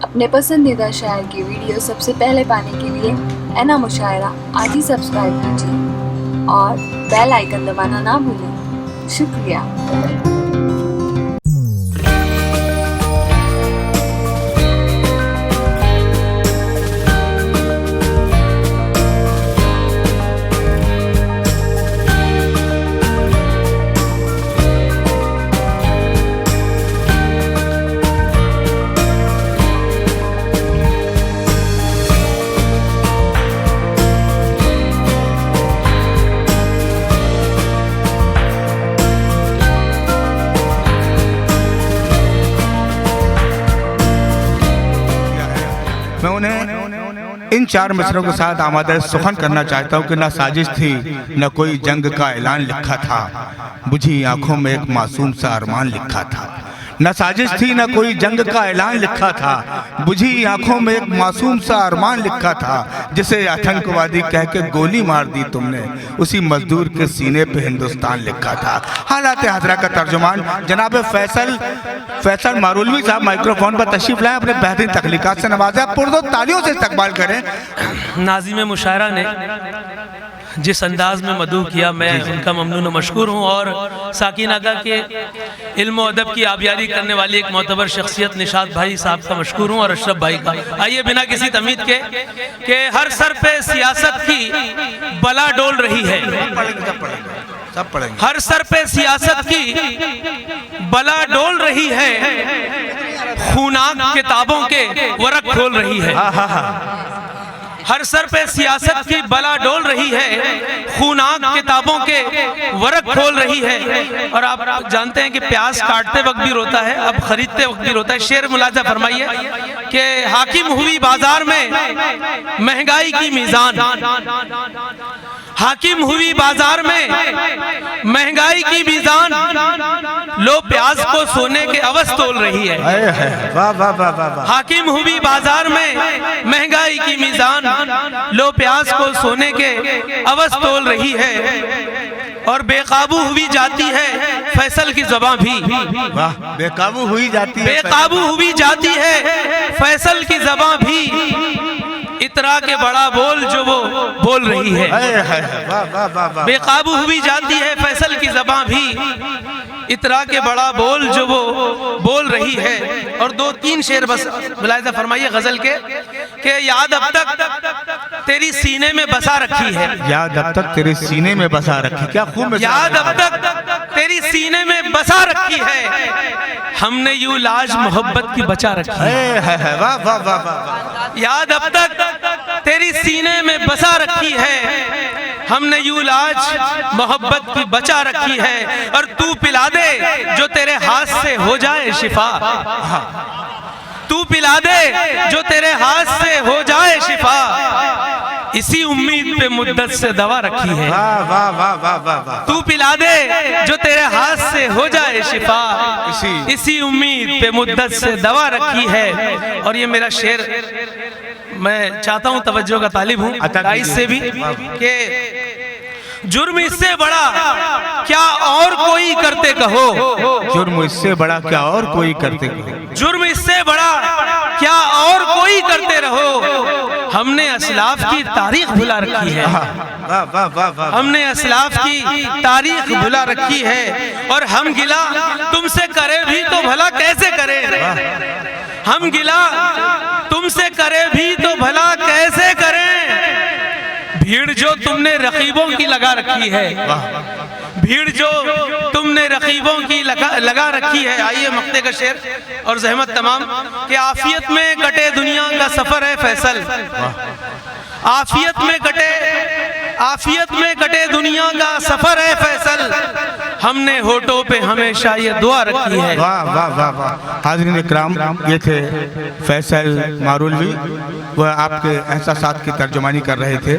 अपने पसंदीदा शायर की वीडियो सबसे पहले पाने के लिए एना मुशायरा आज ही सब्सक्राइब कीजिए और बेल आइकन दबाना ना भूलें। शुक्रिया। मैं उन्हें इन 4 मिसरों के साथ आमादे सुखन करना चाहता हूँ कि न साजिश थी न कोई जंग का ऐलान लिखा था, बुझी आंखों में एक मासूम सा अरमान लिखा था। न साजिश थी न कोई जंग का ऐलान लिखा था, बुझी आंखों में एक मासूम सा अरमान लिखा था। जिसे आतंकवादी कह के गोली मार दी तुमने, उसी मजदूर के सीने पे हिंदुस्तान लिखा था। हालात हाजरा का तर्जुमान जनाब फैसल मारूलवी साहब माइक्रोफोन पर तशरीफ लाएं, अपने बेहतरीन तख्लीकात से नवाजा, पुरजोर तालियों से इस्तकबाल करें। नाज़िम मुशायरा ने जिस अंदाज में मदू किया, मैं उनका ममनून व मशकूर हूँ। और साकिन आगा के इल्म अदब की आबियारी करने वाली एक मोतबर शख्सियत निशात भाई साहब का मशकूर हूँ और अशरफ भाई का। आइए बिना किसी तमीद के हर सर पे सियासत की बला डोल रही है, सब पढ़ेंगे। हर सर पे सियासत की बला डोल रही है, खूनाक किताबों के वरक खोल रही है। हर सर पे सियासत की बला डोल रही है, खूनाक किताबों के वरक खोल रही है। और आप जानते हैं कि प्याज काटते वक्त भी रोता है, अब खरीदते वक्त भी रोता है। शेर मुलाजा फरमाइए कि हाकिम हुई बाजार में महंगाई की मीजान, हाकिम हुई बाजार में महंगाई की मीजान, लो प्याज को सोने के अवस तोल रही है। वाह वाह वाह वाह। हाकिम हुई बाजार में महंगाई की मीजान, लो प्याज को सोने के अवस तोल रही है। और बेकाबू हुई जाती है फैसल की ज़बां भी, वाह, बेकाबू हुई जाती है, बेकाबू हुई जाती है फैसल की ज़बां भी। इतरा के बड़ा बोल जो वो बोल रही है, वाह वाह वाह वाह। बेकाबू हुई जाती है फैसल की ज़बां भी, इतरा के बड़ा बोल जो वो बोल रही है। और 2-3 शेर बस मुलाहिज़ा फरमाइए गजल के याद अब तक तेरी सीने में बसा रखी है, याद अब तक तेरे सीने में बसा रखी। क्या खूब याद अब तक तेरी सीने में बसा रखी है, हमने यूं लाज मोहब्बत की बचा रखी है। वाह वाह वाह वाह। याद अब तक तेरी सीने में बसा रखी है, हमने यूं लाज मोहब्बत की बचा रखी है। और तू पिला दे जो तेरे हाथ से हो जाए शिफा, तू पिला दे जो तेरे हाथ से हो जाए शिफा, इसी उम्मीद पे मुद्दत से दवा रखी है। वाह वाह वाह वाह वाह। तू पिला दे जो तेरे हाथ से हो जाए शिफा, इसी उम्मीद पे मुद्दत से दवा रखी है। और ये मेरा शेर मैं चाहता हूँ तवज्जो का तालिब हूँ गाइस से भी कि जुर्म इससे बड़ा क्या और कोई करते कहो, जुर्म इससे बड़ा क्या और कोई करते कहो, जुर्म इससे बड़ा क्या और कोई करते रहो, हमने असलाफ की तारीख भुला रखी है। वाह वाह वाह वाह। हमने असलाफ की तारीख भुला रखी है। और हम गिला तुमसे करे भी तो भला कैसे करें, हम गिला तुमसे करे भी तो भला कैसे करें, भीड़ जो तुमने रकीबों की लगा रखी है, भीड़ जो तुमने रकीबों की लगा रखी है। आइए मक्ते का शेर और जहमत तमाम कि आफियत में कटे दुनिया का सफर है फैसल, आफियत में कटे दुनिया का सफर है फैसल, हमने होठों पे हमेशा ये दुआ रखी है। वाह वाह वाह वाह। हाज़रीन इकराम, ये थे फैसल मारूलवी, वह आपके एहसासात की तर्जुमानी कर रहे थे।